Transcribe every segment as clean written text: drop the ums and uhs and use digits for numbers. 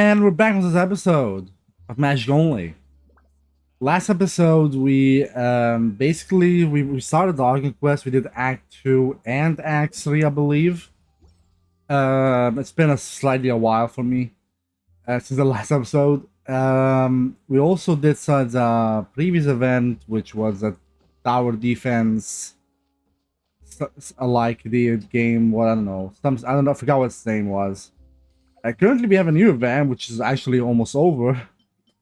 And we're back with this episode of MagicOnly. Last episode, we started the Archon quest. We did Act 2 and Act 3, I believe. It's been slightly a while for me since the last episode. We also did the previous event, which was a tower defense, like the game. What I don't know. I don't know. I forgot what its name was. Currently, we have a new event, which is actually almost over.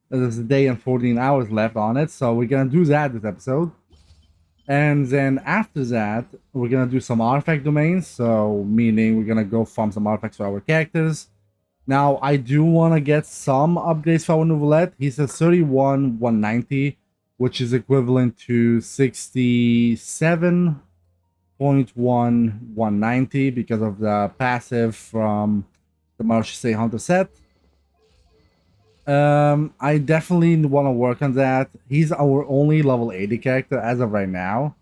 There's a day and 14 hours left on it, so we're gonna do that this episode. And then after that, we're gonna do some artifact domains, so meaning we're gonna go farm some artifacts for our characters. Now, I do want to get some upgrades for our Novelette. He says 31, 190, which is equivalent to 67.1, 190 because of the passive from the Marche Hunter set. I definitely want to work on that. He's our only level 80 character as of right now.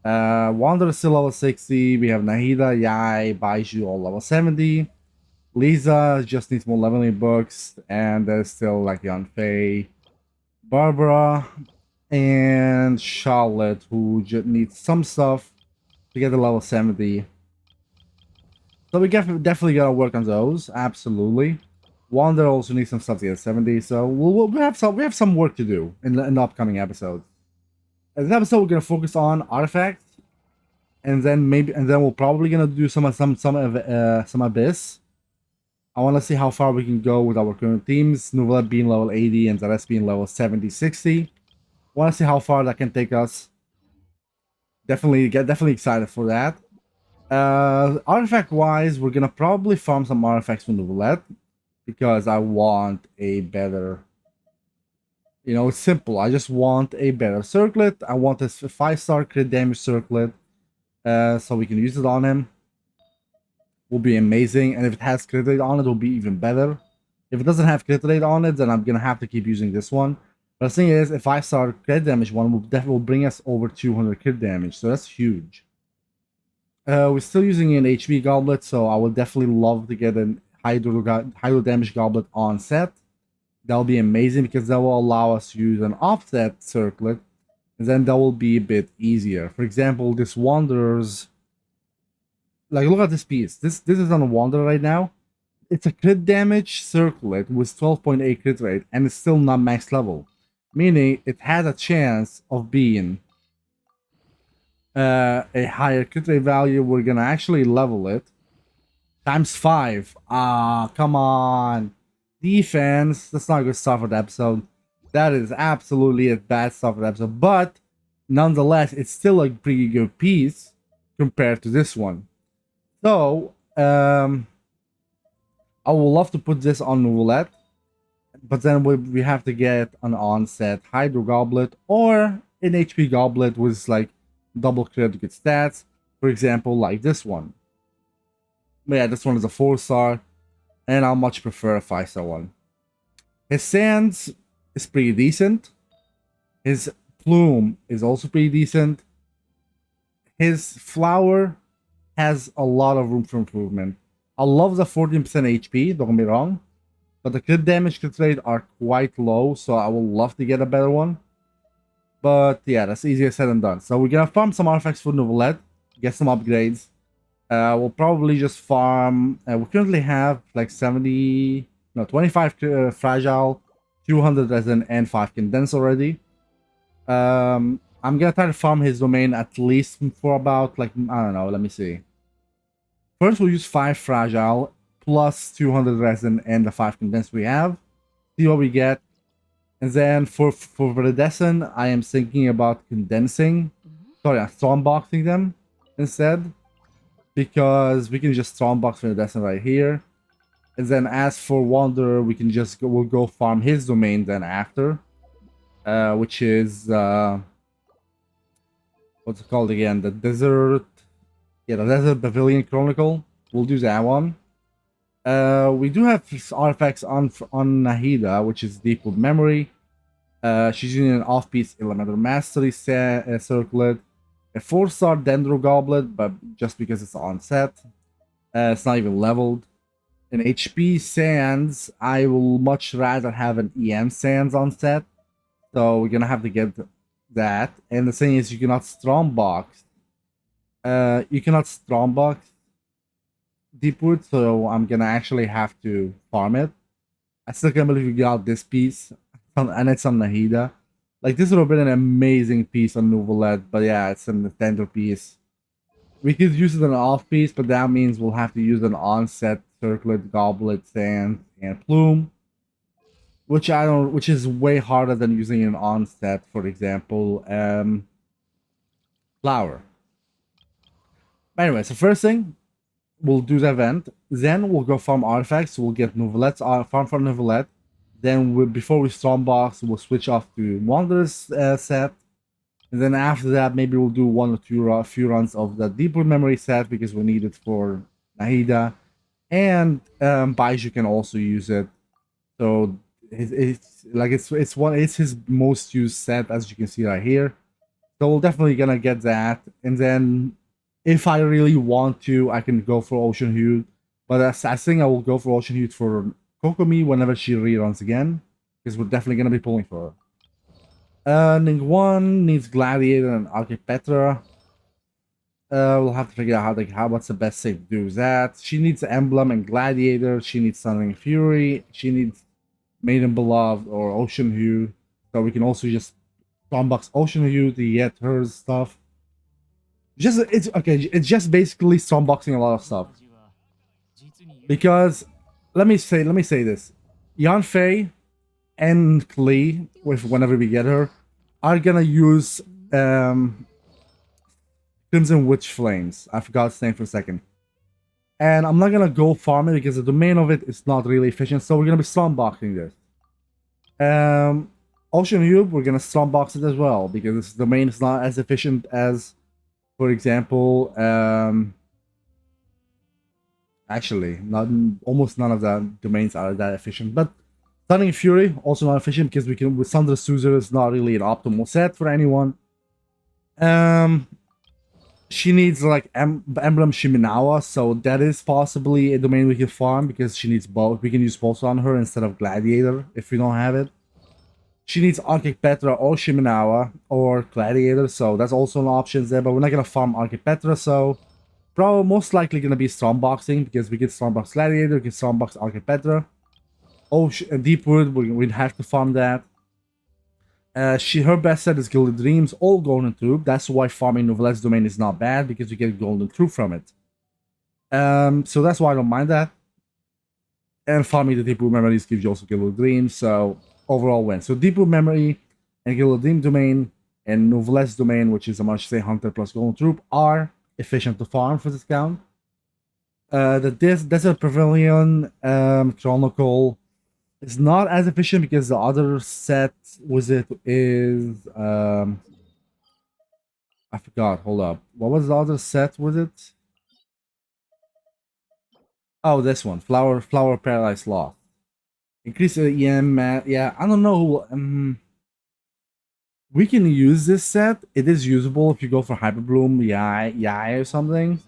Wander is still level 60. We have Nahida, Yai, Baiju all level 70. Lisa just needs more leveling books, and there's still like Young Faye, Barbara, and Charlotte, who just needs some stuff to get to level 70. So we definitely gotta work on those, absolutely. Wander also needs some stuff to get 70, so we have some work to do in the upcoming episodes. In this episode, we're gonna focus on artifacts, and then we're probably gonna do some abyss. I want to see how far we can go with our current teams. Novelette being level 80 and the rest being level 70, 60. Want to see how far that can take us. Definitely excited for that. Artifact wise, we're gonna probably farm some artifacts from Novelette because I want a better, it's simple. I just want a better circlet. I want a 5-star crit damage circlet, so we can use it on him. Will be amazing, and if it has crit rate on it, will be even better. If it doesn't have crit rate on it, then I'm gonna have to keep using this one. But the thing is, a 5-star crit damage one will definitely bring us over 200 crit damage, so that's huge. We're still using an HP goblet, so I would definitely love to get an hydro damage goblet on set. That'll be amazing because that will allow us to use an offset circlet, and then that will be a bit easier. For example, this Wanderers, like, look at this piece. This is on a Wanderer right now. It's a crit damage circlet with 12.8 crit rate, and it's still not max level, meaning it has a chance of being a higher crit rate value. We're gonna actually level it times 5. Come on. Defense. That's not good stuff for the episode. That is absolutely a bad stuff for the episode. But nonetheless, it's still a pretty good piece compared to this one. So, I would love to put this on Roulette. But then we have to get an onset Hydro Goblet or an HP Goblet with like double crit to get stats. For example, like this one. But yeah, this one is a 4-star, and I much prefer a 5-star one. His Sands is pretty decent. His Plume is also pretty decent. His Flower has a lot of room for improvement. I love the 14% HP, don't get me wrong, but the crit damage crit rate are quite low, so I would love to get a better one. But yeah, that's easier said than done. So we're gonna farm some artifacts for Novelette, get some upgrades. We'll probably just farm. We currently have like 25 fragile, 200 resin, and 5 condense already. I'm gonna try to farm his domain at least for about, like, I don't know, let me see. First, we'll use 5 fragile plus 200 resin and the 5 condense we have. See what we get. And then for Viridescent, I am thinking about condensing. Sorry, I'm strongboxing them instead, because we can just strongbox Viridescent right here. And then as for Wanderer, we can just we'll go farm his domain then after, which is what's it called again? The Desert Pavilion Chronicle. We'll do that one. We do have artifacts on Nahida, which is Deep with Memory. She's using an off-piece Elemental Mastery circlet, a 4-star Dendro Goblet, but just because it's on set, it's not even leveled. an HP Sands, I will much rather have an EM Sands on set. So we're gonna have to get that. And the thing is, you cannot Strongbox. You cannot Strongbox Deepwood, so I'm gonna actually have to farm it. I still can't believe we got this piece. And it's on Nahida. Like, this would have been an amazing piece on Nouvellette, but yeah, it's a tender piece. We could use it on an off piece, but that means we'll have to use an on-set circlet, goblet, sand, and plume. Which is way harder than using an on-set, for example, flower. Anyway, so first thing, we'll do the event. Then we'll go farm artifacts. We'll get Nouvellette's farm for Nouvellette. Then before we Stormbox, we'll switch off to Wanderer's set. And then after that, maybe we'll do one or two few runs of the Deeper Memory set because we need it for Nahida. And Baiju can also use it. So it's his most used set, as you can see right here. So we're definitely gonna get that. And then if I really want to, I can go for Ocean Hue. But I think I will go for Ocean Hue for Kokomi whenever she reruns again. Because we're definitely gonna be pulling for her. Ningguang needs Gladiator and Archipetra. We'll have to figure out what's the best thing to do with that. She needs Emblem and Gladiator. She needs Thundering Fury. She needs Maiden Beloved or Ocean Hue. So we can also just Stormbox Ocean Hue to get her stuff. It's just basically Stormboxing a lot of stuff. Because let me say this. Yanfei and Klee, whenever we get her, are gonna use Crimson Witch Flames. I forgot its name for a second. And I'm not gonna go farm it because the domain of it is not really efficient, so we're gonna be Stormboxing this. Ocean Hue, we're gonna Stormbox it as well, because this domain is not as efficient as, for example, actually, almost none of the domains are that efficient, but Thundering Fury, also not efficient because we can with Thunder Suzer is not really an optimal set for anyone. She needs like Emblem Shiminawa, so that is possibly a domain we can farm because she needs both. We can use both on her instead of Gladiator if we don't have it. She needs Archipetra or Shiminawa or Gladiator, so that's also an option there, but we're not gonna farm Archipetra, so probably most likely gonna be Stormboxing because we get Stormbox Gladiator, we get Stormbox Archipetra. Deepwood, we'd have to farm that. Her best set is Gilded Dreams or Golden Troop. That's why farming Nouvellette's domain is not bad because you get Golden Troop from it. So that's why I don't mind that. And farming the Deepwood Memories gives you also Gilded Dreams, so overall win. So Deepwood Memory and Gilded Dream domain and Nouvellette's domain, which is a much say Hunter plus Golden Troop, are efficient to farm for this count. The Desert Pavilion Chronicle is not as efficient because the other set with it is I forgot. Hold up. What was the other set with it? Oh, this one. Flower Paradise Lost. Increase the EM. Yeah, I don't know. We can use this set. It is usable if you go for Hyperbloom, Yai or something.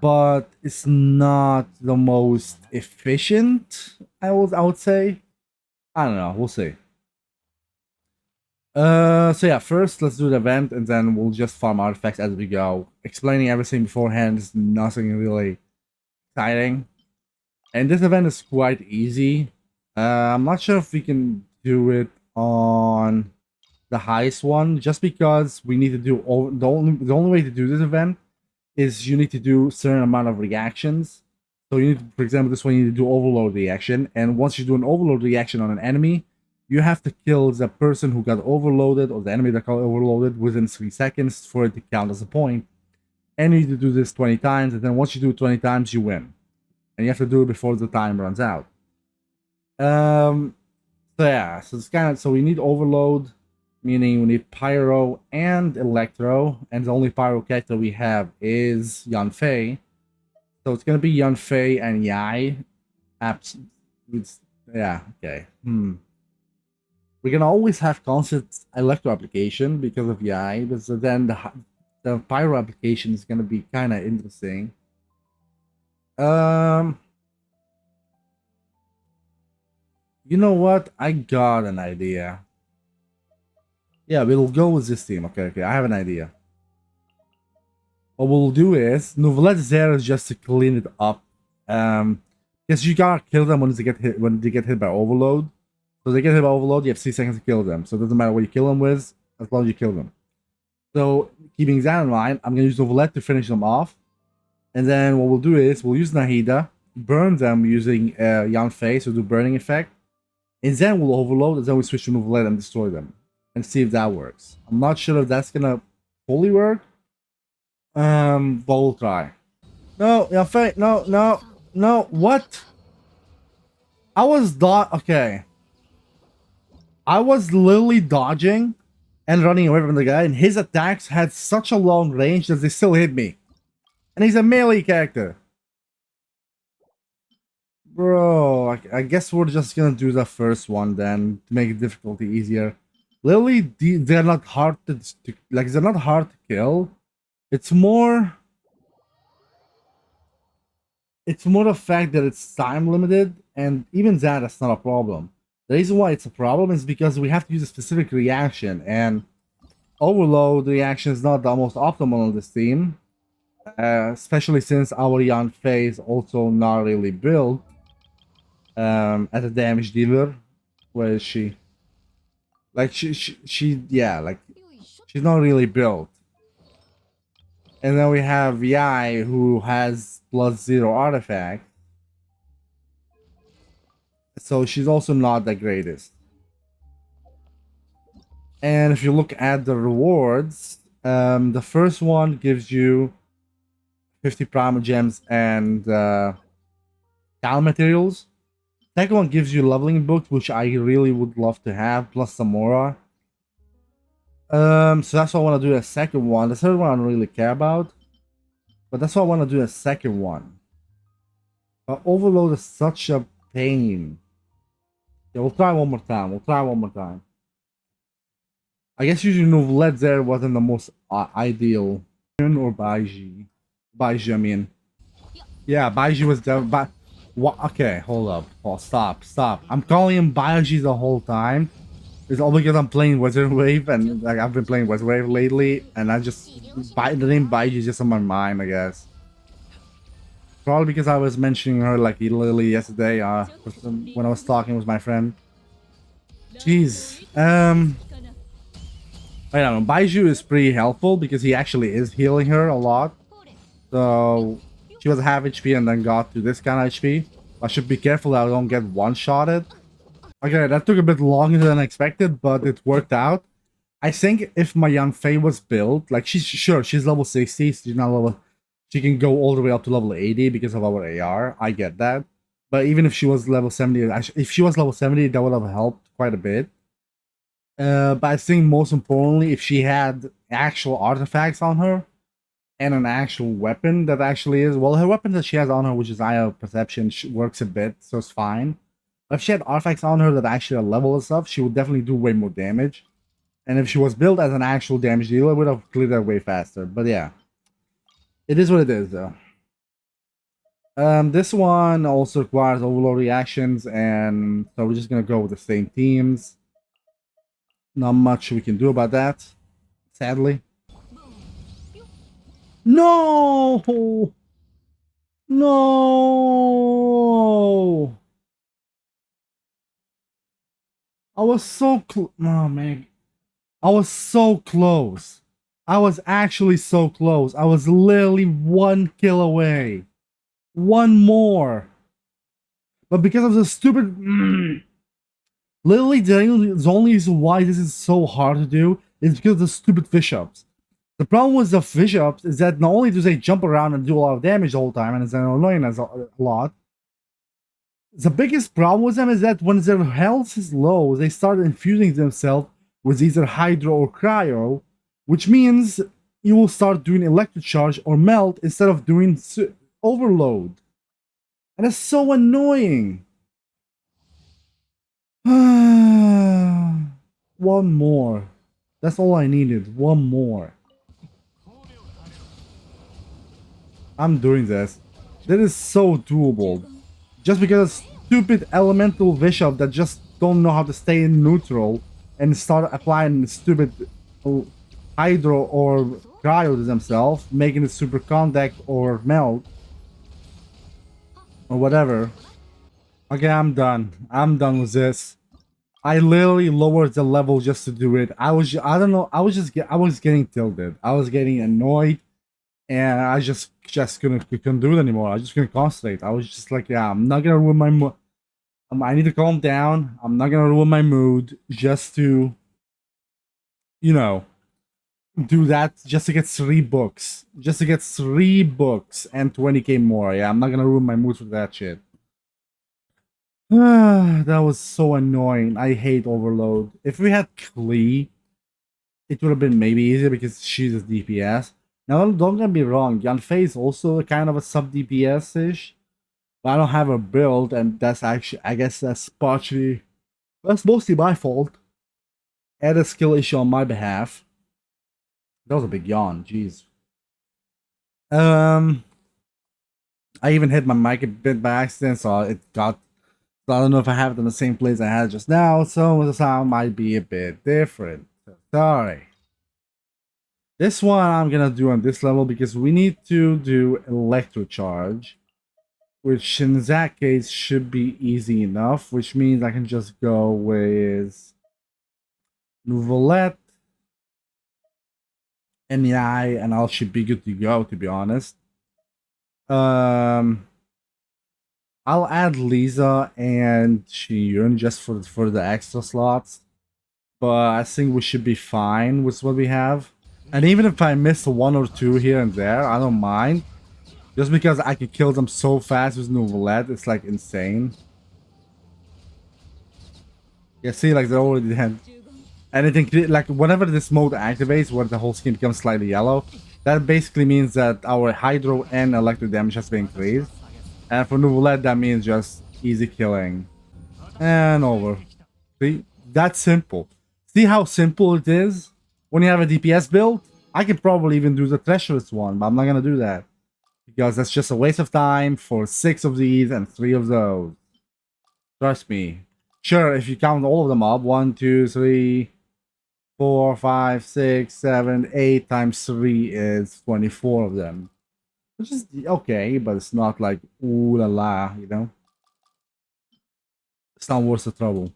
But it's not the most efficient, I would say. I don't know, we'll see. So yeah, first let's do the event and then we'll just farm artifacts as we go. Explaining everything beforehand is nothing really exciting. And this event is quite easy. I'm not sure if we can do it on the highest one, just because we need to do the only way to do this event is you need to do a certain amount of reactions. So you need to, for example, this one you need to do overload reaction, and once you do an overload reaction on an enemy, you have to kill the person who got overloaded or the enemy that got overloaded within 3 seconds for it to count as a point. And you need to do this 20 times, and then once you do it 20 times, you win. And you have to do it before the time runs out. So yeah, so it's kind of, so we need overload, meaning we need Pyro and Electro, and the only Pyro character we have is Yanfei. So it's gonna be Yanfei and Yai. Yeah, okay. We're gonna always have constant Electro application because of Yai, but so then the Pyro application is gonna be kind of interesting. You know what? I got an idea. Yeah, we'll go with this team. Okay, okay. I have an idea. What we'll do is Novelet's there just to clean it up. Because you gotta kill them when they get hit by overload. So they get hit by overload, you have 6 seconds to kill them. So it doesn't matter what you kill them with, as long as you kill them. So keeping that in mind, I'm gonna use Novelet to finish them off. And then what we'll do is we'll use Nahida, burn them using Yanfei, so do burning effect. And then we'll overload, and then we switch to Novelet and destroy them. And see if that works. I'm not sure if that's gonna fully work. But we'll try. No, Yanfei, no, no, no, what? I was okay. I was literally dodging and running away from the guy, and his attacks had such a long range that they still hit me. And he's a melee character. Bro, I guess we're just gonna do the first one then to make difficulty easier. Literally, they're not hard to like. They're not hard to kill. It's more. It's more the fact that it's time limited, and even that's not a problem. The reason why it's a problem is because we have to use a specific reaction, and overload reaction is not the most optimal on this team, especially since our Yan phase also not really built as a damage dealer. Where is she? Like she yeah, like she's not really built. And then we have Yai who has +0 artifact. So she's also not the greatest. And if you look at the rewards, the first one gives you 50 Prima Gems and talent materials. Second one gives you leveling books, which I really would love to have, plus Samora. So that's what I want to do a second one. The third one I don't really care about. But that's what I want to do a second one. But Overload is such a pain. Yeah, we'll try one more time. We'll try one more time. I guess using Novelet there wasn't the most ideal. Or Baiji. Baiji, I mean. Yeah, Baiji was there. But what? Okay, hold up. Oh, stop. I'm calling him Baiji the whole time. It's all because I'm playing Wizard Wave, and like I've been playing Wizard Wave lately, and I just the name Baiji is just on my mind, I guess. Probably because I was mentioning her like literally yesterday, when I was talking with my friend. Jeez. I don't know. Baiju is pretty helpful because he actually is healing her a lot. So she was half HP and then got to this kind of HP. I should be careful that I don't get one-shotted. Okay, that took a bit longer than expected, but it worked out. I think if my young Faye was built, like she's level 60, she's not level. She can go all the way up to level 80 because of our AR. I get that. But even if she was level 70, if she was level 70, that would have helped quite a bit. But I think most importantly, if she had actual artifacts on her and an actual weapon that actually is, well, her weapon that she has on her, which is Eye of Perception, works a bit, so it's fine. But if she had artifacts on her that actually level and stuff, she would definitely do way more damage. And if she was built as an actual damage dealer, it would have cleared that way faster. But yeah, it is what it is, though. This one also requires overload reactions, and so we're just gonna go with the same teams. Not much we can do about that, sadly. No! No! I was so close. Oh, man. I was so close. I was actually so close. I was literally 1 kill away. One more. But because of the stupid... Literally, the only reason why this is so hard to do is because of the stupid fish-ups. The problem with the fish-ups is that not only do they jump around and do a lot of damage the whole time, and it's annoying as a lot, the biggest problem with them is that when their health is low, they start infusing themselves with either Hydro or Cryo, which means you will start doing Electric Charge or Melt instead of doing Overload. And it's so annoying. One more. That's all I needed. One more. I'm doing this. That is so doable. Just because stupid elemental bishop that just don't know how to stay in neutral and start applying stupid hydro or cryo to themselves, making it super contact or melt or whatever. Okay, I'm done. I'm done with this. I literally lowered the level just to do it. I don't know. I was getting tilted. I was getting annoyed, and I just couldn't do it anymore. I just couldn't concentrate. I was just like, yeah, I'm not gonna ruin my mood. I need to calm down. I'm not gonna ruin my mood just to, you know, do that just to get 3 books. Just to get 3 books and 20k more. Yeah, I'm not gonna ruin my mood for that shit. That was so annoying. I hate overload. If we had Klee, it would have been maybe easier because she's a DPS. Now, don't get me wrong, Yanfei is also kind of a sub DPS ish, but I don't have a build, and that's actually, I guess that's partially, that's mostly my fault. Add a skill issue on my behalf. That was a big yawn, jeez. I even hit my mic a bit by accident, so it got. So I don't know if I have it in the same place I had just now, so the sound might be a bit different. So sorry. This one I'm gonna do on this level because we need to do electrocharge, which in that case should be easy enough, which means I can just go with Nouvelette and Yai, and I should be good to go, to be honest. I'll add Lisa and Shiyun just for the extra slots, but I think we should be fine with what we have. And even if I miss 1 or 2 here and there, I don't mind. Just because I can kill them so fast with Nouvelette, it's like insane. Yeah, see, like they're already dead. Anything like whenever this mode activates, where the whole skin becomes slightly yellow, that basically means that our hydro and electric damage has been increased. And for Nouvelette, that means just easy killing. And over. See? That's simple. See how simple it is? When you have a DPS build, I could probably even do the treacherous one, but I'm not gonna do that. Because that's just a waste of time for 6 of these and 3 of those. Trust me. Sure, if you count all of them up, 1, 2, 3, 4, 5, 6, 7, 8 times 3 is 24 of them. Which is okay, but it's not like ooh la la, you know? It's not worth the trouble.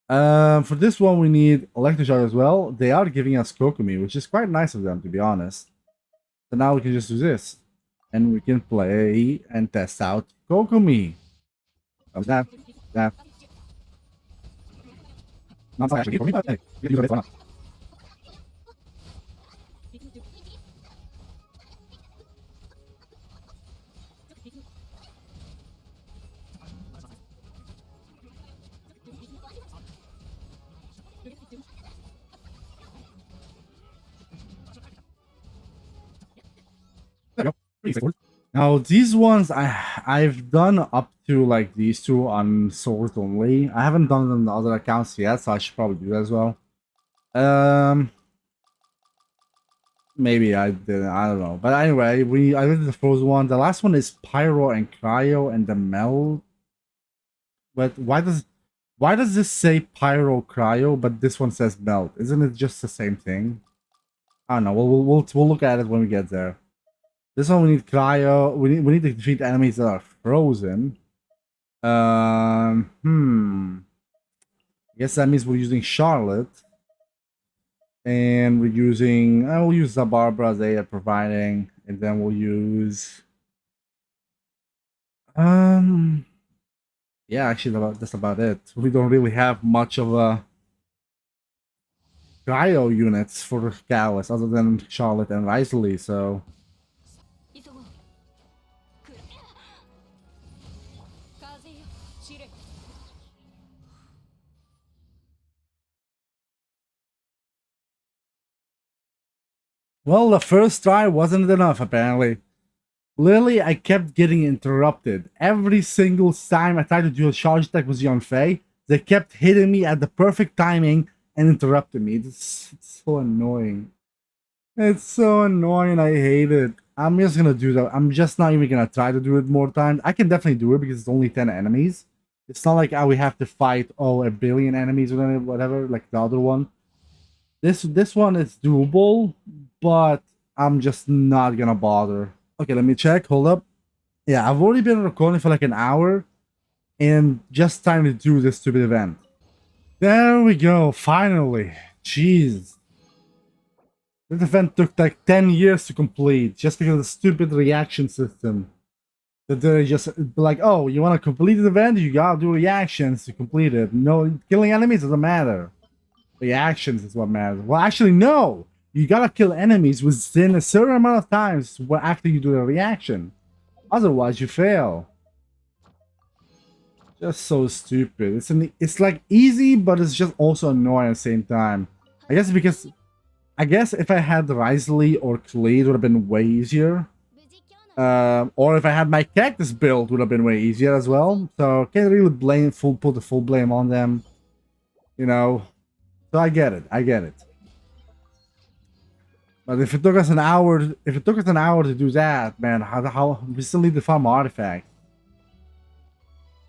For this one, we need Electrocharge as well. They are giving us Kokomi, which is quite nice of them, to be honest. So now we can just do this. And we can play and test out Kokomi. Oh, that. Not actually Kokomi, but hey, you can use it for now. There you go. Pretty straightforward. Now these ones I've done up to like these 2 on Sword only. I haven't done them on the other accounts yet, so I should probably do that as well. Maybe I didn't. I don't know. But anyway, I did the first one. The last one is Pyro and Cryo and the Melt. But why does this say Pyro Cryo, but this one says Melt? Isn't it just the same thing? I don't know. We'll look at it when we get there. This one we need Cryo. We need to defeat enemies that are frozen. I guess that means we're using Charlotte. And we're using, we'll use the Barbara as they are providing, and then we'll use, yeah, actually that's about it. We don't really have much of a cryo units for Callus other than Charlotte and Risley, so. Well, the first try wasn't enough, apparently. Literally, I kept getting interrupted. Every single time I tried to do a charge attack with Yanfei, they kept hitting me at the perfect timing and interrupting me. It's so annoying. It's so annoying. I hate it. I'm just gonna do that. I'm just not even gonna try to do it more times. I can definitely do it because it's only 10 enemies. It's not like we have to fight a billion enemies or whatever like the other one. This one is doable, but I'm just not gonna bother. Okay, let me check. Hold up. Yeah, I've already been recording for like an hour, and just time to do this stupid event. There we go. Finally. Jeez. This event took like 10 years to complete just because of the stupid reaction system. That they're just like, oh, you want to complete the event? You gotta do reactions to complete it. No, killing enemies doesn't matter. Reactions is what matters. Well, actually, no. You gotta kill enemies within a certain amount of times after you do the reaction. Otherwise, you fail. Just so stupid. It's like easy, but it's just also annoying at the same time. I guess if I had Risley or Clay, it would have been way easier. Or if I had my cactus build, would have been way easier as well. So can't really put the full blame on them. You know. So I get it. I get it. But if it took us an hour, to do that, man, how we still need the farm artifact.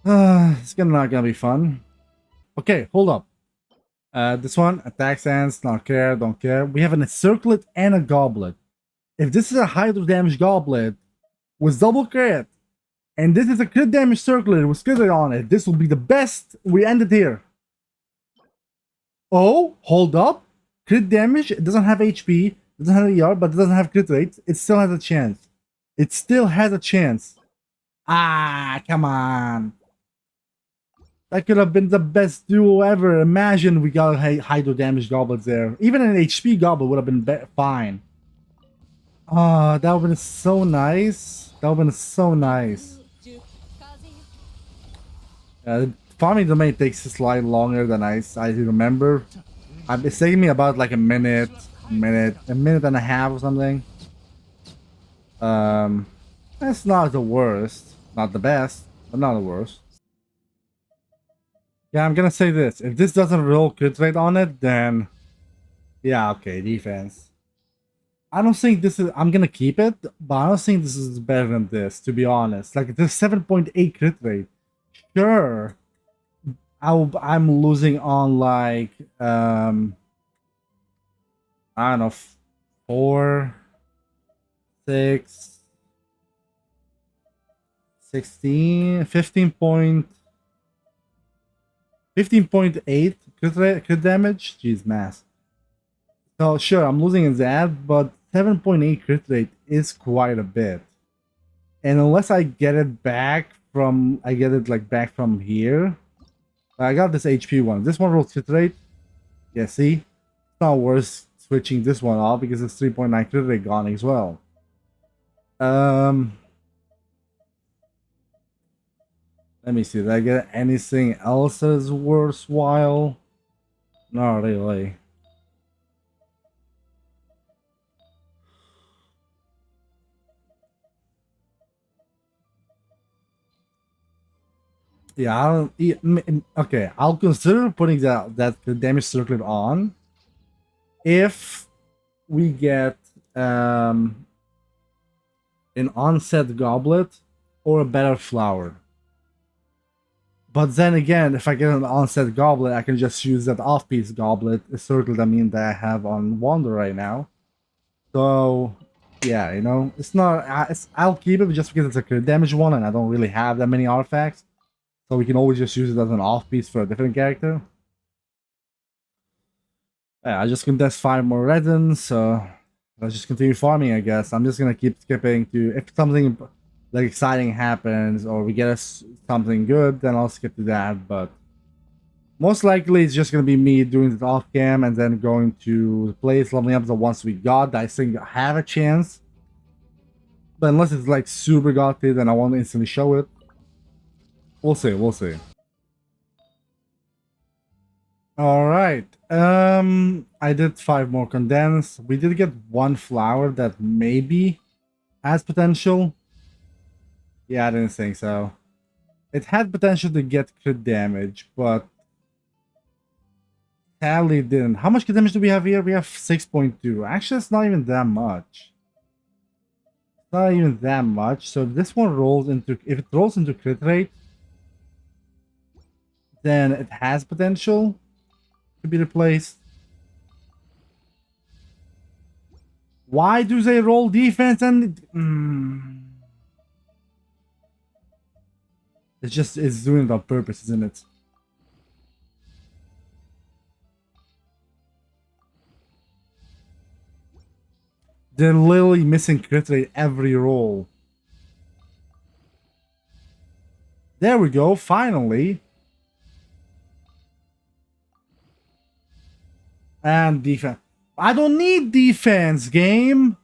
It's not gonna be fun. Okay, hold up. This one, attack stance, don't care, don't care. We have an circlet and a goblet. If this is a hydro damage goblet with double crit, and this is a crit damage circlet with crit on it, this will be the best. We end it here. Oh, hold up. Crit damage, it doesn't have HP, doesn't have ER, but it doesn't have crit rate. It still has a chance. It still has a chance. Ah, come on. That could have been the best duo ever. Imagine we got hydro damage goblets there. Even an HP goblet would have been fine. Ah, that would have been so nice. That would have been so nice. Farming domain takes slightly longer than I remember. It's taking me about like a minute and a half or something. That's not the worst. Not the best, but not the worst. Yeah, I'm gonna say this. If this doesn't roll crit rate on it, then yeah, okay, defense. I don't think this is. I'm gonna keep it, but I don't think this is better than this, to be honest. Like this 7.8 crit rate. Sure, I'm losing on like I don't know, 4, 6, 16, 15.8 crit damage. Jeez, mass. So sure, I'm losing in that, but 7.8 crit rate is quite a bit. And unless I get it back from, back from here. I got this HP one. This one rolls crit rate. Yeah, see? It's not worth switching this one off because it's 3.9 crit rate gone as well. Let me see. Did I get anything else that's worthwhile? Not really. Yeah, okay. I'll consider putting that damage circlet on if we get an onset goblet or a better flower. But then again, if I get an onset goblet, I can just use that off-piece goblet, a circle that I have on Wander right now. So yeah, you know, it's not. I'll keep it just because it's a crit damage one, and I don't really have that many artifacts, so we can always just use it as an off-piece for a different character. Yeah, I just contest 5 more redens, so let's just continue farming, I guess. I'm just gonna keep skipping to if something like exciting happens or we get us something good, then I'll skip to that. But most likely it's just gonna be me doing it off cam and then going to the place, leveling up the ones we got. I think I have a chance. But unless it's like super gothy, then I won't instantly show it. We'll see, we'll see. Alright. I did 5 more condense. We did get 1 flower that maybe has potential. Yeah, I didn't think so. It had potential to get crit damage, but Sadly, it didn't. How much damage do we have here? We have 6.2. Actually, it's not even that much. It's not even that much. So if this one rolls into, if it rolls into crit rate, then it has potential to be replaced. Why do they roll defense and... It's doing it on purpose, isn't it? They're literally missing crit rate every roll. There we go, finally. And defense. I don't need defense, game.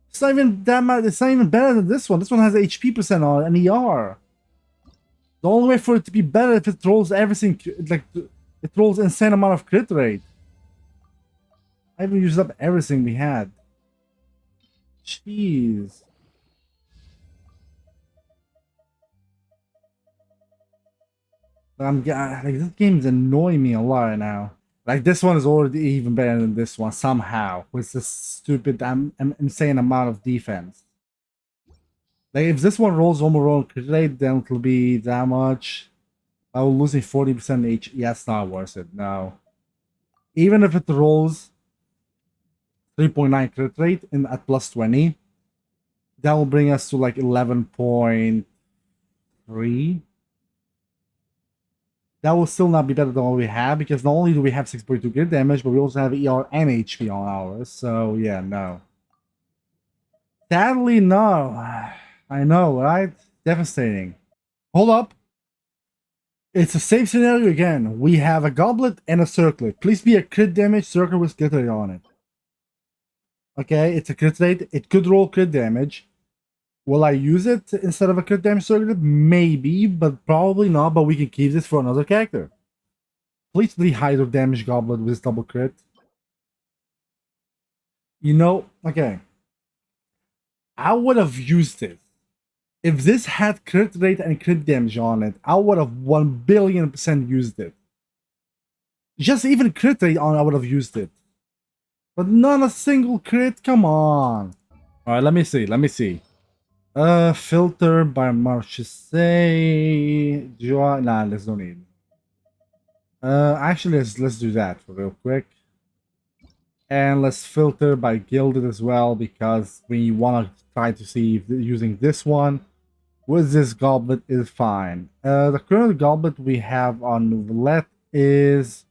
It's not even that much. It's not even better than this one. This one has HP percent on it and ER. The only way for it to be better if it rolls everything, like it rolls insane amount of crit rate. I even used up everything we had. Jeez. Like this game is annoying me a lot now. Like this one is already even better than this one somehow with this stupid insane amount of defense. Like if this one rolls overall crit rate, then it'll be that much. I will losing 40% H. Yeah, it's not worth it. No. Even if it rolls 3.9 crit rate at plus 20, that will bring us to like 11.3. That will still not be better than what we have, because not only do we have 6.2 crit damage, but we also have ER and HP on ours. So yeah, no. Sadly, no. I know, right? Devastating. Hold up. It's a safe scenario again. We have a goblet and a circlet. Please be a crit damage circle with crit rate on it. Okay, it's a crit rate. It could roll crit damage. Will I use it instead of a crit damage circlet? Maybe, but probably not. But we can keep this for another character. Please be hydro damage goblet with double crit. You know, okay. I would have used it. If this had crit rate and crit damage on it, I would have 1,000,000,000% used it. Just even crit rate on, I would have used it. But not a single crit, come on. Alright, let me see. Filter by Marchese. Nah, let's don't need. Actually, let's do that real quick. And let's filter by gilded as well, because we want to try to see if using this one with this goblet is fine. The current goblet we have on roulette is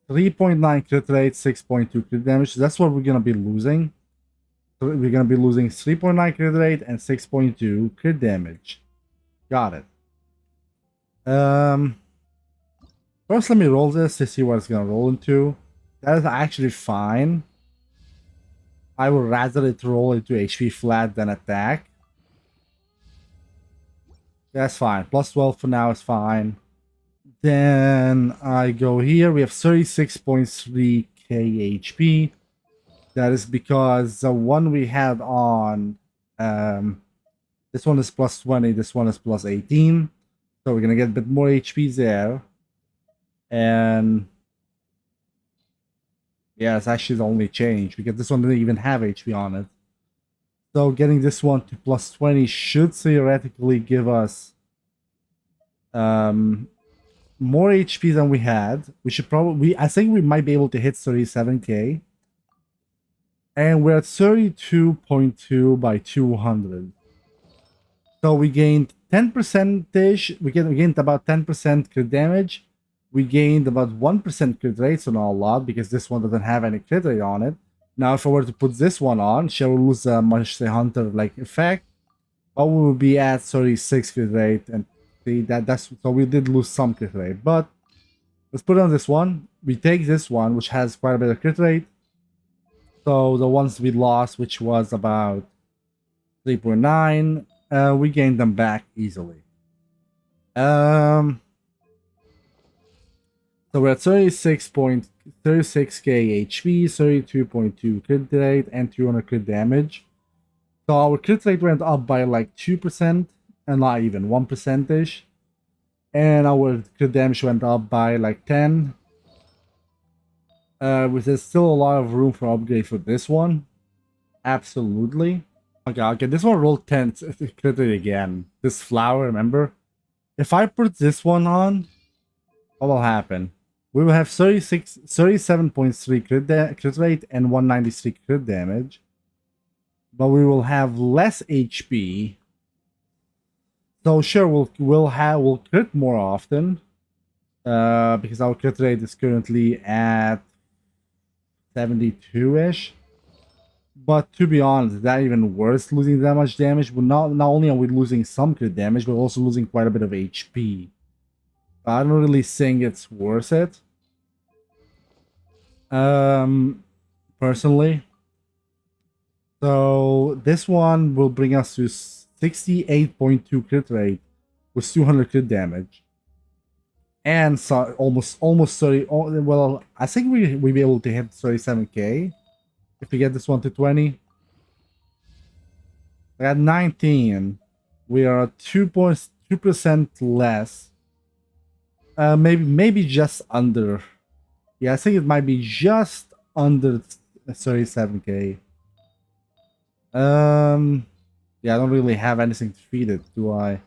3.9 crit rate, 6.2 crit damage. So that's what we're gonna be losing. So we're gonna be losing 3.9 crit rate and 6.2 crit damage. Got it. First, let me roll this to see what it's gonna roll into. That is actually fine. I would rather it roll into HP flat than attack. That's fine. Plus 12 for now is fine. Then I go here. We have 36.3k HP. That is because the one we had on this one is plus 20, this one is plus 18. So we're gonna get a bit more HP there. And yeah, it's actually the only change because this one didn't even have HP on it. So getting this one to plus 20 should theoretically give us more HP than we had. We should probably, I think we might be able to hit 37k. And we're at 32.2 by 200. So we gained 10%ish. We gained about 10% crit damage. We gained about 1% crit rate, so not a lot, because this one doesn't have any crit rate on it. Now, if I were to put this one on, she will lose a Monster Hunter like effect. But we will be at 36 crit rate, and see that's so we did lose some crit rate. But let's put on this one. We take this one, which has quite a bit of crit rate. So the ones we lost, which was about 3.9, we gained them back easily. So we're at 36k HP, 32.2 crit rate, and 200 crit damage. So our crit rate went up by like 2%, and not even 1%ish. And our crit damage went up by like 10. Which there's still a lot of room for upgrade for this one. Absolutely. Okay, this one rolled 10 crit rate again. This flower, remember? If I put this one on, what will happen? We will have 37.3 crit rate and 193 crit damage. But we will have less HP. So sure, we'll crit more often. Because our crit rate is currently at 72-ish. But to be honest, that even worse, losing that much damage. But not only are we losing some crit damage, but also losing quite a bit of HP. I don't really think it's worth it. Personally. So this one will bring us to 68.2 crit rate with 200 crit damage. And so almost 30. Well, I think we'll be able to hit 37k if we get this one to 20. At 19, we are 2.2% less. Maybe just under. Yeah, I think it might be just under 37k. Yeah, I don't really have anything to feed it, do I?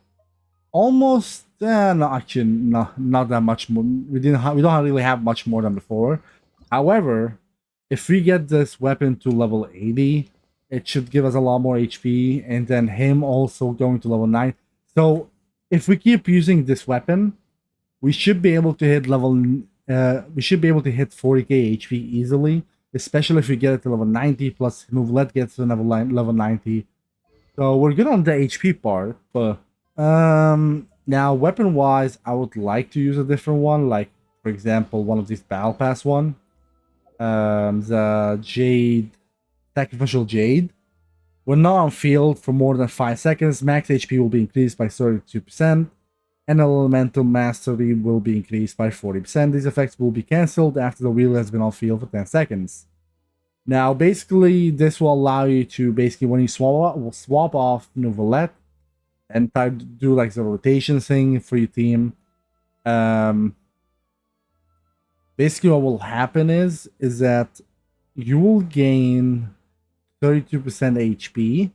Almost. No, actually, not that much more. We don't really have much more than before. However, if we get this weapon to level 80, it should give us a lot more HP, and then him also going to level 9. So if we keep using this weapon, we should be able to hit we should be able to hit 40k HP easily, especially if we get it to level 90 plus Novelet gets to level 90. So we're good on the HP part, but now weapon wise, I would like to use a different one, like for example one of these battle pass one. The Jade, Sacrificial Jade. When not on field for more than 5 seconds, max HP will be increased by 32%, and Elemental Mastery will be increased by 40%. These effects will be cancelled after the wheel has been on field for 10 seconds. Now, basically, this will allow you to, when you swap off Novelet and try to do like the rotation thing for your team. Basically, what will happen is that you will gain 32% HP,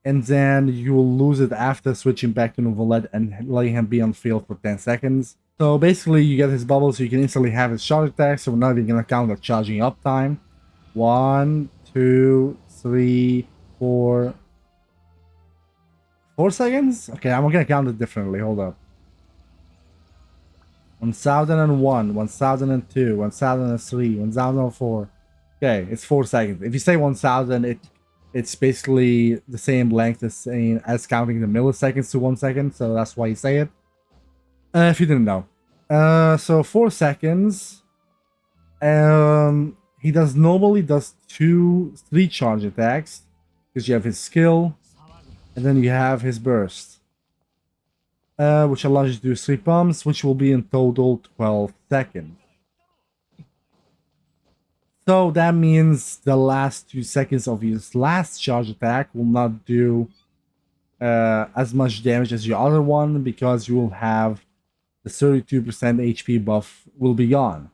and then you will lose it after switching back to Novelet and letting him be on field for 10 seconds. So basically, you get his bubble, so you can instantly have his charge attack, so we're not even gonna count the charging up time. 1, 2, 3, 4. 4 seconds? Okay, I'm gonna count it differently. Hold up. 1001, 1002, 1003, 1004. Okay, it's 4 seconds. If you say 1000, it's basically the same length as counting the milliseconds to 1 second, so that's why you say it. If you didn't know. So 4 seconds. He normally does 3 charge attacks, because you have his skill, and then you have his burst. Which allows you to do 3 pumps, which will be in total 12 seconds. So that means the last 2 seconds of his last charge attack will not do as much damage as your other one, because you will have the 32% HP buff will be gone.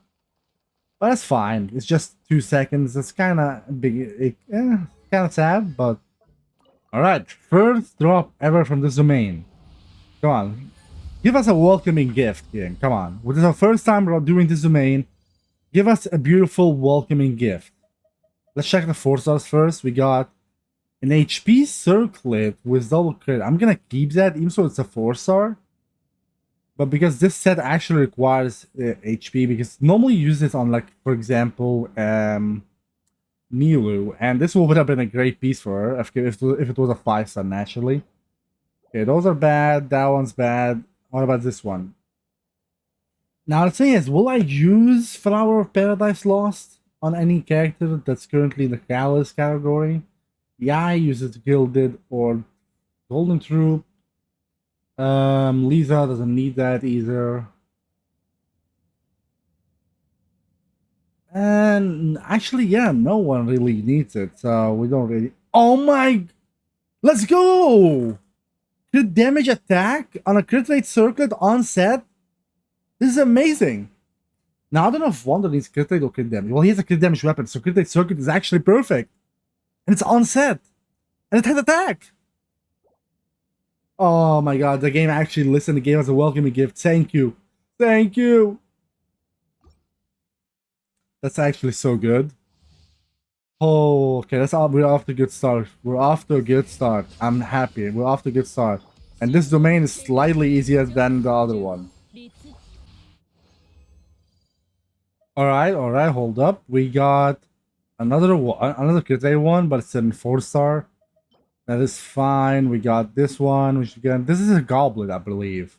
But that's fine. It's just 2 seconds. It's kind of big. Kind of sad, but alright. First drop ever from this domain. Come on. Give us a welcoming gift, King. Come on. This is our first time we're doing this domain. Give us a beautiful welcoming gift. Let's check the 4 stars first. We got an HP circlet with double crit. I'm gonna keep that, even though it's a 4 star. But because this set actually requires HP, because normally you use this on, like, for example, Nilu, and this would have been a great piece for her if it was a 5 star naturally. Okay, those are bad. That one's bad. What about this one? Now the thing is, will I use Flower of Paradise Lost on any character that's currently in the Callous category? Yai uses Gilded or Golden Troop. Lisa doesn't need that either. And actually, yeah, no one really needs it, so we don't really... Oh my... Let's go! crit damage attack on a crit rate circlet on set. This is amazing. Now, I don't know if Wonder needs crit rate or crit damage. Well, he has a crit damage weapon, so crit rate circuit is actually perfect. And it's on set. And it has attack. Oh my god, the game actually listened. The game has a welcoming gift. Thank you. Thank you. That's actually so good. Oh, okay, we're off to a good start. We're off to a good start. I'm happy. We're off to a good start. And this domain is slightly easier than the other one. Alright, hold up. We got another one, another crit rate one, but it's in 4-star. That is fine. We got this one, which again, this is a goblet, I believe.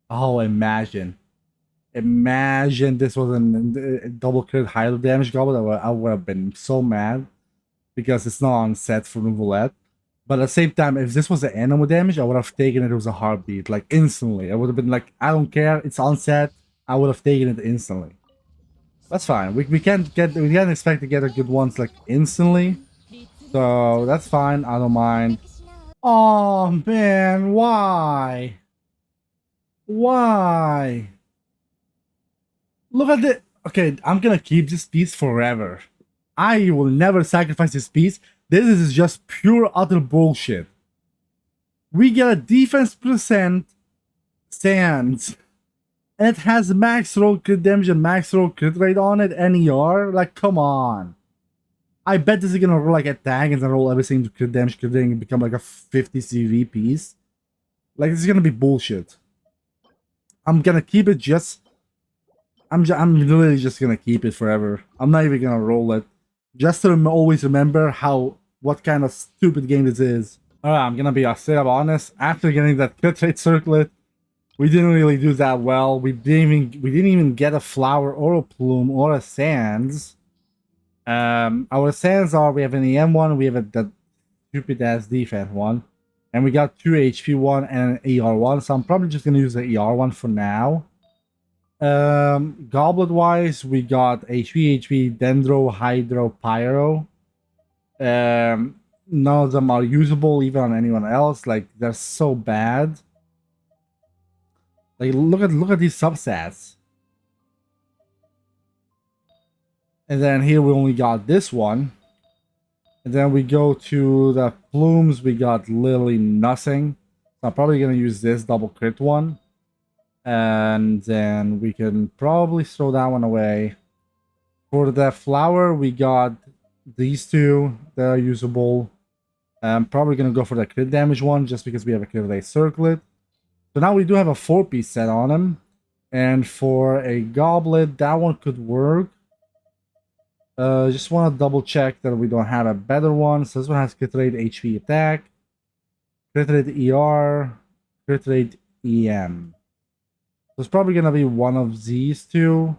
Oh, imagine. Imagine this was a double crit high damage goblet. I would have been so mad because it's not on set for roulette. But at the same time, if this was an animal damage, I would have taken it as a heartbeat, like instantly. I would have been like, I don't care, it's on set. I would have taken it instantly. That's fine. We can't expect to get a good ones like instantly. So that's fine. I don't mind. Oh man, why? Why? Look at it. Okay, I'm gonna keep this piece forever. I will never sacrifice this piece. This is just pure utter bullshit. We get a defense percent sands. And it has max roll crit damage and max roll crit rate on it, NER. Like, come on. I bet this is gonna roll like attack and then roll everything to crit damage, and become like a 50 CV piece. Like, this is gonna be bullshit. I'm gonna keep it just... I'm literally just gonna keep it forever. I'm not even gonna roll it. Just to always remember what kind of stupid game this is. Alright, I'm gonna be straight up honest. After getting that crit rate circlet, we didn't really do that well. We didn't even get a flower or a plume or a sands. Our sands are, we have an EM one, we have that stupid ass defense one, and we got 2 HP one and an ER one. So I'm probably just gonna use the ER one for now. Goblet wise, we got HP, Dendro, Hydro, Pyro. None of them are usable even on anyone else. Like, they're so bad. Like, look at these substats. And then here we only got this one. And then we go to the plumes, we got literally nothing. So I'm probably gonna use this double crit one. And then we can probably throw that one away. For the flower, we got these two that are usable. I'm probably gonna go for the crit damage one just because we have a crit rate circlet. So now we do have a 4-piece set on him. And for a goblet, that one could work. Just want to double check that we don't have a better one. So this one has crit rate HP attack, crit rate ER, crit rate EM. So it's probably gonna be one of these two.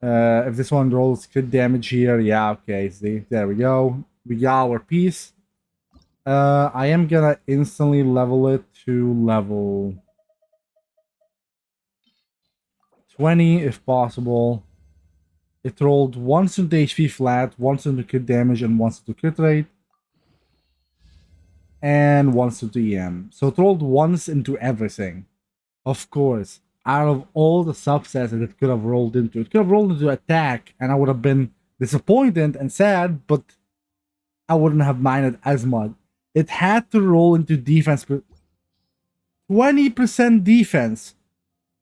If this one rolls crit damage here, yeah, okay, see, there we go. We got our piece. I am gonna instantly level it to level 20 if possible. It rolled once into HP flat, once into crit damage, and once into crit rate. And once into EM. So it rolled once into everything. Of course, out of all the subsets that it could have rolled into, it could have rolled into attack, and I would have been disappointed and sad, but I wouldn't have minded as much. It had to roll into defense. 20% defense.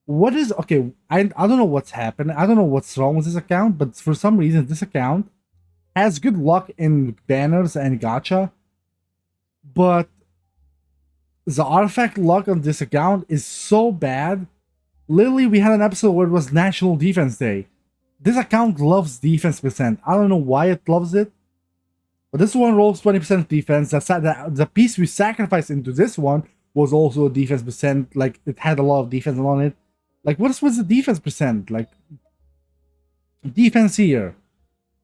What is... Okay, I don't know what's happened. I don't know what's wrong with this account, but for some reason, this account has good luck in banners and gacha, but the artifact luck on this account is so bad. Literally, we had an episode where it was National Defense Day. This account loves defense percent. I don't know why it loves it, but this one rolls 20% defense. The piece we sacrificed into this one was also a defense percent. Like, it had a lot of defense on it. Like, what was the defense percent? Like, defense here.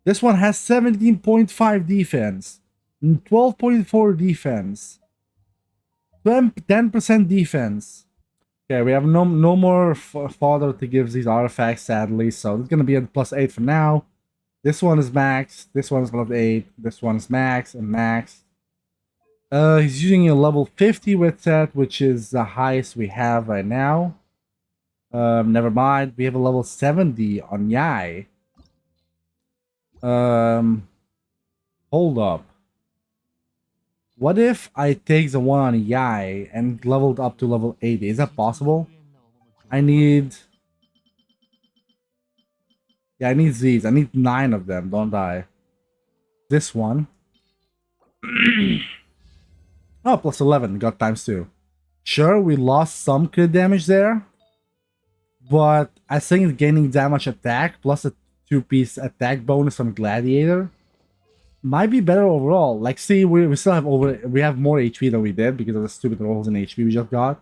This one has 17.5 defense, 12.4 defense, 10% defense. Okay, we have no more fodder to give these artifacts, sadly, so it's gonna be at +8 for now. This one is max, this one is +8, this one is max and max. He's using a level 50 with set, which is the highest we have right now. Never mind. We have a level 70 on Yai. Hold up. What if I take the one on Yai and leveled up to level 80? Is that possible? I need... Yeah, I need these. I need 9 of them, don't I? This one. Oh, plus 11. Got times 2. Sure, we lost some crit damage there. But I think it's gaining that much attack plus a 2-piece attack bonus from Gladiator might be better overall. Like, see, we still have we have more HP than we did because of the stupid rolls in HP we just got.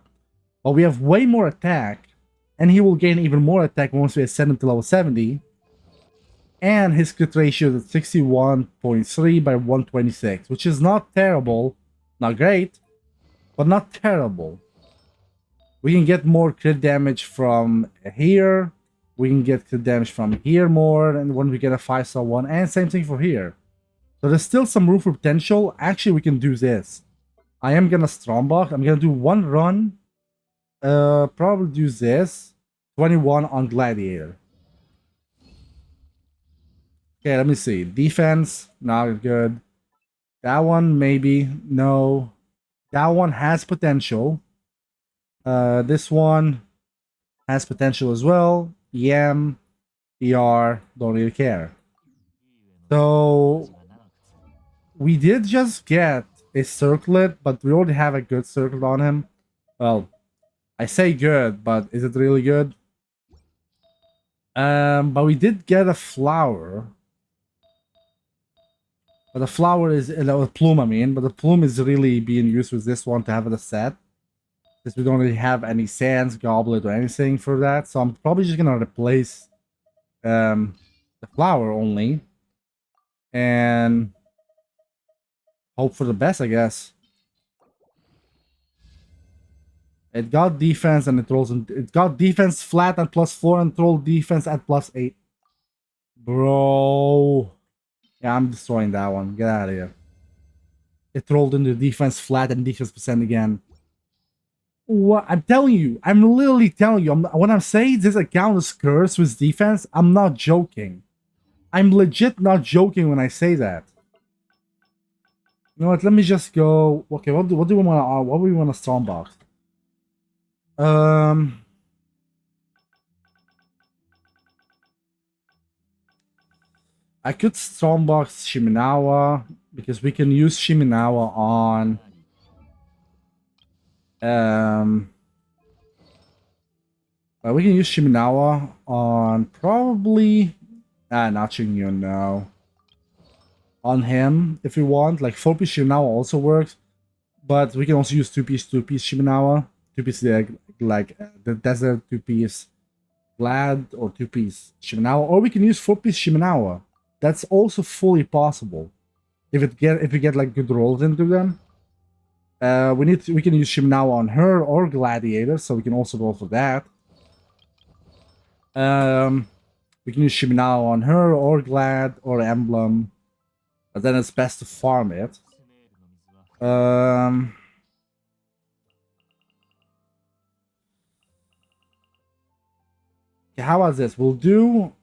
But we have way more attack, and he will gain even more attack once we ascend him to level 70. And his crit ratio is at 61.3 by 126, which is not terrible, not great, but not terrible. We can get more crit damage from here. We can get crit damage from here more, and when we get a 5-star one, and same thing for here. So there's still some room for potential. Actually, we can do this. I am gonna Strombox. I'm gonna do one run. Probably do this. 21 on Gladiator. Okay, let me see. Defense, not good. That one, maybe. No. That one has potential. This one has potential as well. EM, ER, don't really care. So we did just get a circlet, but we already have a good circlet on him. Well, I say good, but is it really good? But we did get a flower. But the flower is a plume, I mean, but the plume is really being used with this one to have it a set. Because we don't really have any sands, goblet, or anything for that. So I'm probably just gonna replace the flower only. And hope for the best, I guess. It got defense and it rolls. It got defense flat at +4 and rolled defense at +8. Bro. Yeah, I'm destroying that one. Get out of here. It rolled into defense flat and defense percent again. What I'm telling you, I'm literally telling you, when I'm saying this account is cursed with defense, I'm not joking. I'm legit not joking when I say that. You know what? Let me just go. Okay, what do we want? What do we want to Strombox? I could Strombox Shiminawa because we can use Shiminawa on we can use Shiminawa on probably not Shingyun, no. On him if we want. Like 4-piece Shiminawa also works. But we can also use 2-piece Shiminawa. 2-piece like the desert 2-piece Glad or 2-piece Shiminawa. Or we can use 4-piece Shiminawa. That's also fully possible. If we get like good rolls into them. We can use Shiminawa on her or Gladiator, so we can also roll for that. We can use Shiminawa on her or Glad or Emblem. But then it's best to farm it. Okay, how about this? We'll do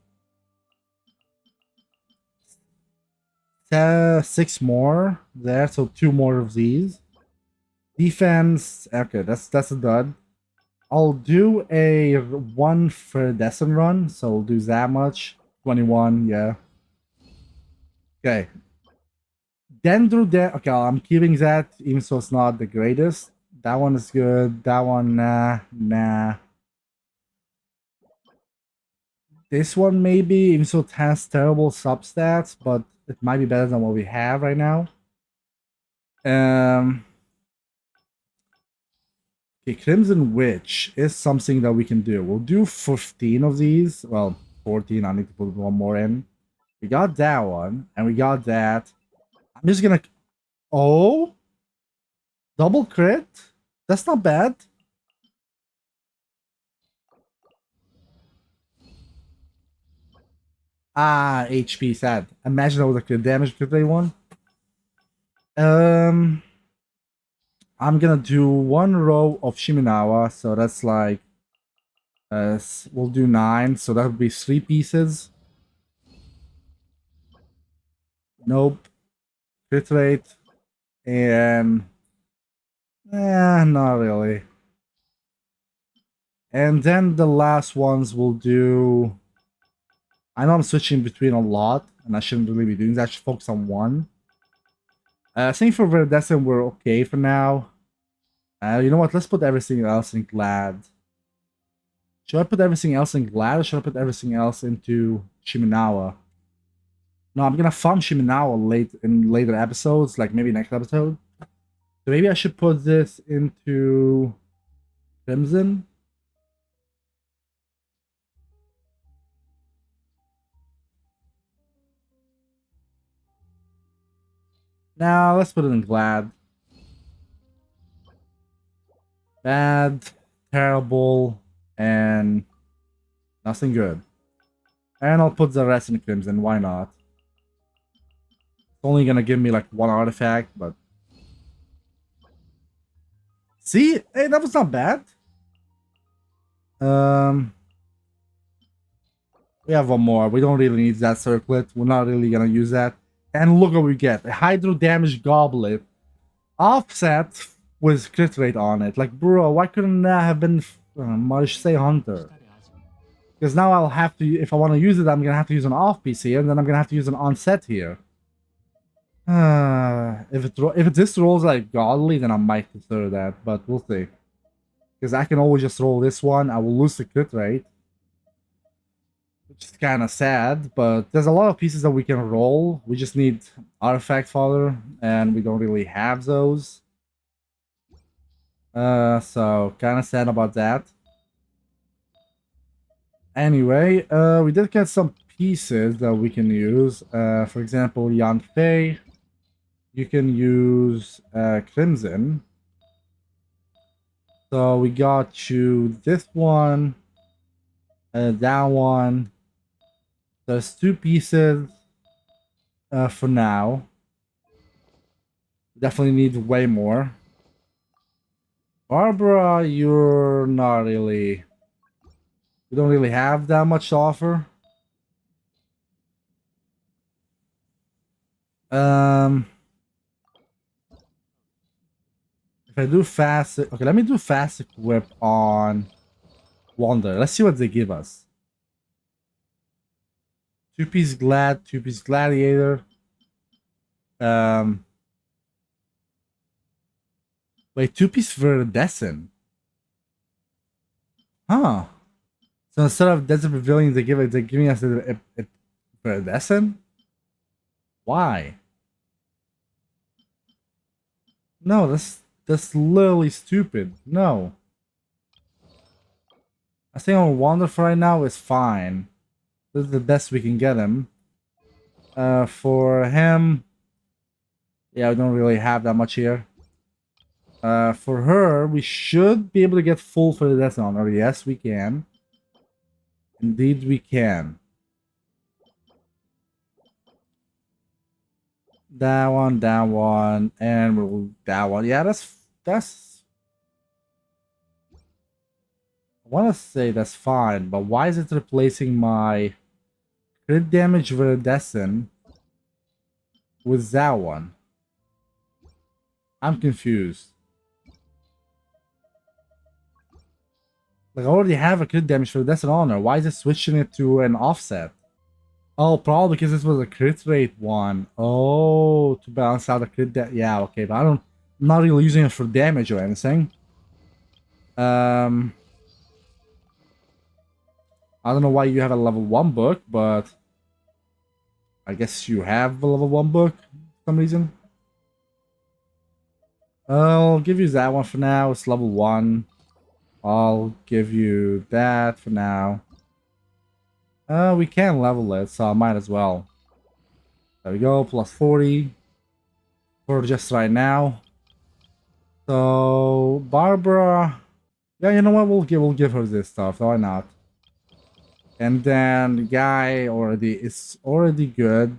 6 more there, so 2 more of these. Defense, okay, that's a dud. I'll do a 1 Ferdescent run, so we'll do that much. 21, yeah. Okay. Okay, I'm keeping that, even so it's not the greatest. That one is good. That one, nah. This one maybe, even so it has terrible substats, but it might be better than what we have right now. Okay, Crimson Witch is something that we can do. We'll do 15 of these. Well, 14. I need to put one more in. We got that one, and we got that. I'm just gonna... Oh! Double crit? That's not bad. HP sad. Imagine that was like the damage crit they won. I'm gonna do 1 row of Shiminawa, so that's like we'll do 9, so that would be 3 pieces. Nope. Crit rate. And not really. And then the last ones will do. I know I'm switching between a lot, and I shouldn't really be doing that. I should focus on one. I think for Viridescent we're okay for now. You know what? Let's put everything else in Glad. Should I put everything else in Glad, or should I put everything else into Shiminawa? No, I'm gonna farm Shiminawa in later episodes, like maybe next episode. So maybe I should put this into Crimson. Now let's put it in Glad. Bad, terrible, and nothing good. And I'll put the rest in Crimson, why not? It's only gonna give me like 1 artifact, but... See? Hey, that was not bad. We have 1 more. We don't really need that circlet. We're not really gonna use that. And look what we get. A Hydro Damage Goblet. Offset with crit rate on it. Like, bro, why couldn't that have been Say Hunter? Because now I'll have to, if I want to use it, I'm gonna have to use an off piece here, and then I'm gonna have to use an on set here. If this rolls like godly, then I might consider that, but we'll see. Because I can always just roll this one. I will lose the crit rate, which is kind of sad. But there's a lot of pieces that we can roll. We just need artifact fodder, and we don't really have those. So kind of sad about that. Anyway, we did get some pieces that we can use. For example, Yanfei. You can use Crimson. So we got you this one, that one. There's 2 pieces for now. Definitely need way more. Barbara, you're not really... We don't really have that much to offer. If I do fast... Okay, let me do fast equip on Wander. Let's see what they give us. 2-piece Glad, 2-piece Gladiator. Wait, 2-piece Viridescent. Huh. So instead of Desert Pavilion, they're giving us a Viridescent? Why? No, that's literally stupid. No. I think on Wander for right now is fine. This is the best we can get him. For him, yeah, we don't really have that much here. For her, we should be able to get full for the Death Honor. Yes, we can. Indeed, we can. That one, and we'll that one. Yeah, that's. I want to say that's fine, but why is it replacing my crit damage Viridescent with that one? I'm confused. Like, I already have a crit damage for Viridescent Honor. Why is it switching it to an offset? Oh, probably because this was a crit rate one. Oh, to balance out the crit yeah, okay, but I'm not really using it for damage or anything. I don't know why you have a level 1 book, but I guess you have a level 1 book for some reason. I'll give you that one for now. It's level 1. I'll give you that for now. We can level it, so I might as well. There we go, plus 40 for just right now. So Barbara, yeah, you know what? We'll give her this stuff. Why not? And then the guy is already good.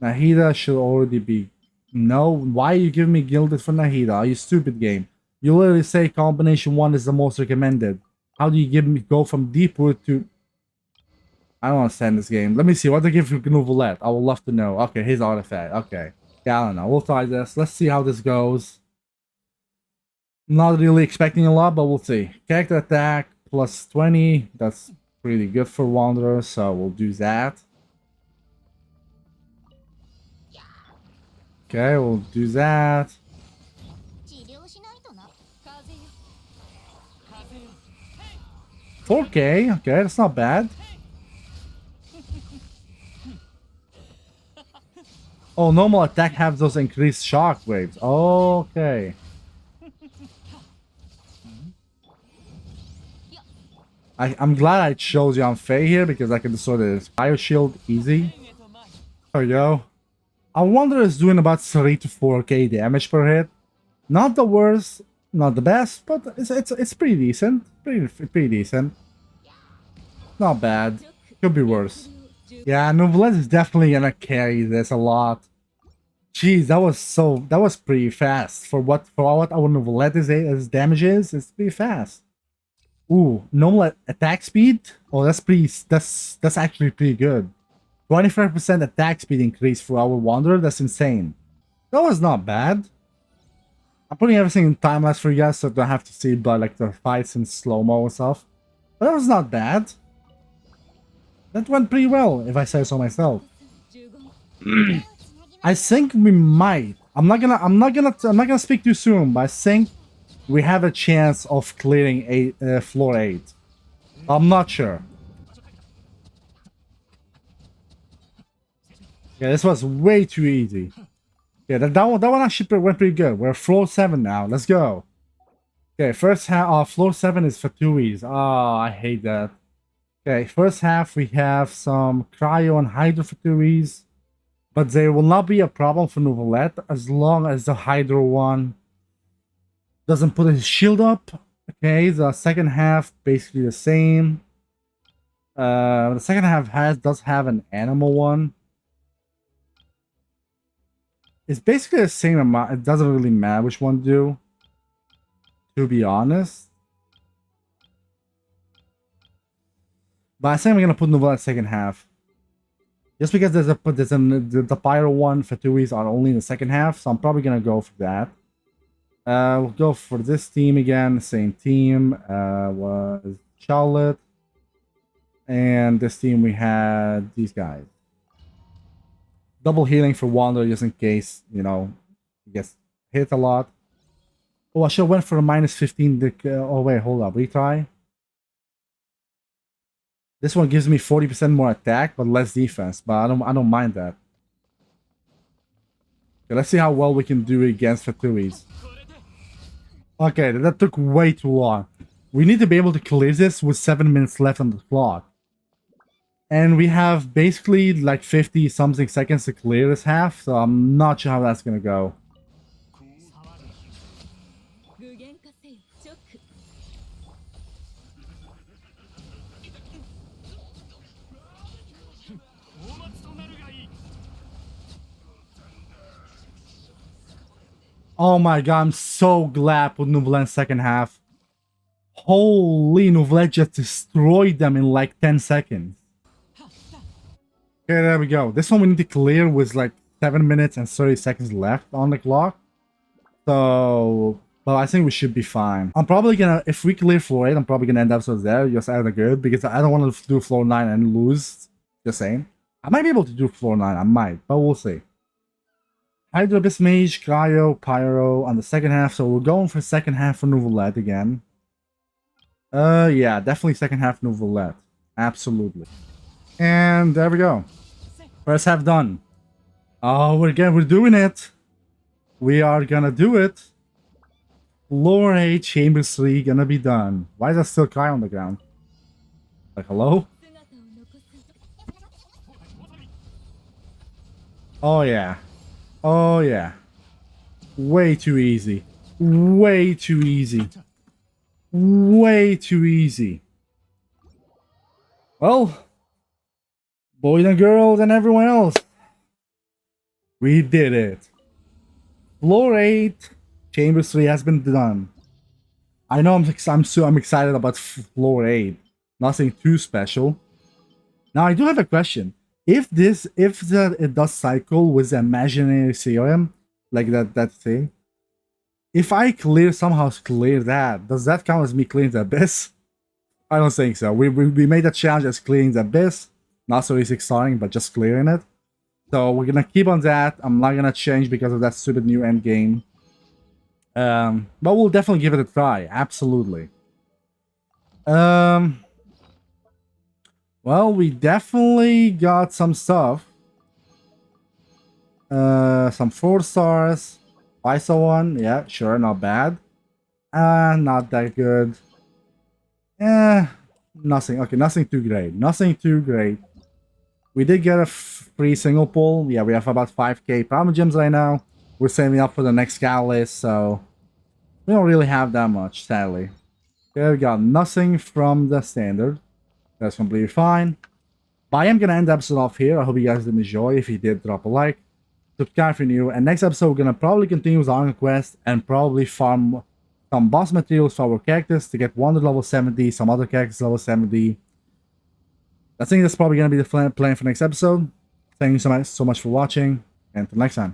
Nahida should already be No, why are you giving me Gilded for Nahida? You stupid game. You literally say combination 1 is the most recommended. How do you give me go from Deepwood to... I don't understand this game. Let me see. What they give you Nouvellette? I would love to know. Okay, here's Artifact. Okay. Yeah, I don't know. We'll try this. Let's see how this goes. Not really expecting a lot, but we'll see. Character attack plus 20. That's pretty good for Wanderer, so we'll do that. Okay, we'll do that. 4K, okay, that's not bad. Oh, normal attack have those increased shock waves. Okay. I'm glad I chose you on Faye here because I can destroy the fire shield easy. There we go. I wonder is doing about 3 to 4k damage per hit. Not the worst, not the best, but it's pretty decent. Pretty decent. Not bad. Could be worse. Yeah, Nouvellette is definitely gonna carry this a lot. Jeez, that was pretty fast. For what our Nouvellette is damage is, it's pretty fast. Ooh, normal attack speed? Oh, that's actually pretty good. 25% attack speed increase for our Wanderer, that's insane. That was not bad. I'm putting everything in time-lapse for you guys so I don't have to see but like the fights in slow-mo and stuff. But that was not bad. That went pretty well, if I say so myself. I think we might. I'm not gonna speak too soon, but I think we have a chance of clearing floor 8. I'm not sure. Yeah, this was way too easy. Yeah, that one actually went pretty good. We're floor 7 now. Let's go. Okay, first half. Floor 7 is Fatui's. Oh, I hate that. Okay, first half we have some Cryo and Hydro Fatui's, but they will not be a problem for Nouvellette as long as the Hydro one doesn't put his shield up. Okay, the second half basically the same. The second half does have an animal one. It's basically the same amount. It doesn't really matter which one to do, to be honest. But I think I'm gonna put Nouvellette second half. Just because the Pyro one, Fatui's are only in the second half, so I'm probably gonna go for that. We'll go for this team again. Same team was Charlotte, and this team we had these guys. Double healing for Wander just in case, you know, he gets hit a lot. Oh, I should have went for a minus 15. Oh wait, hold up, retry. This one gives me 40% more attack, but less defense. But I don't mind that. Okay, let's see how well we can do against Fatui's. Okay, that took way too long. We need to be able to clear this with 7 minutes left on the clock. And we have basically like 50 something seconds to clear this half, so I'm not sure how that's gonna go. Oh my god, I'm so glad with Nouvellet's second half. Holy, Nouvellette just destroyed them in like 10 seconds. Okay, there we go. This one we need to clear with like 7 minutes and 30 seconds left on the clock. So, well, I think we should be fine. I'm probably gonna, if we clear floor 8, I'm probably gonna end episodes there, just out of good, because I don't want to do floor 9 and lose. Just saying. I might be able to do floor 9, I might, but we'll see. Hydro Abyss Mage, Cryo, Pyro on the second half, so we're going for second half for Nouvellette again. Yeah, definitely second half Nouvellette. Absolutely. And there we go. First half done. Oh, we're doing it. We are gonna do it. Floor 8, Chamber 3, gonna be done. Why is there still Cryo on the ground? Like, hello? Oh, yeah. Oh, yeah. Way too easy. Way too easy. Way too easy. Well, boys and girls and everyone else, we did it. Floor 8, Chamber 3 has been done. I know I'm excited about floor 8. Nothing too special. Now I do have a question. If it does cycle with the imaginary theorem, like that thing, if I somehow clear that, does that count as me clearing the abyss? I don't think so. We made a challenge as clearing the abyss, not so easy starting, but just clearing it. So we're gonna keep on that. I'm not gonna change because of that stupid new end game. But we'll definitely give it a try. Absolutely. Well, we definitely got some stuff. Some 4 stars. ISO one, yeah, sure, not bad. Not that good. Nothing. Okay, nothing too great. Nothing too great. We did get a free single pull. Yeah, we have about 5k Power Gems right now. We're saving up for the next catalyst, so we don't really have that much, sadly. Okay, we got nothing from the standard. That's completely fine. But I am gonna end the episode off here. I hope you guys did enjoy. If you did, drop a like. Subscribe if you're new. And next episode, we're gonna probably continue with our quest and probably farm some boss materials for our characters to get Wonder level 70, some other characters level 70. I think that's probably gonna be the plan for next episode. Thank you so much for watching, and until next time.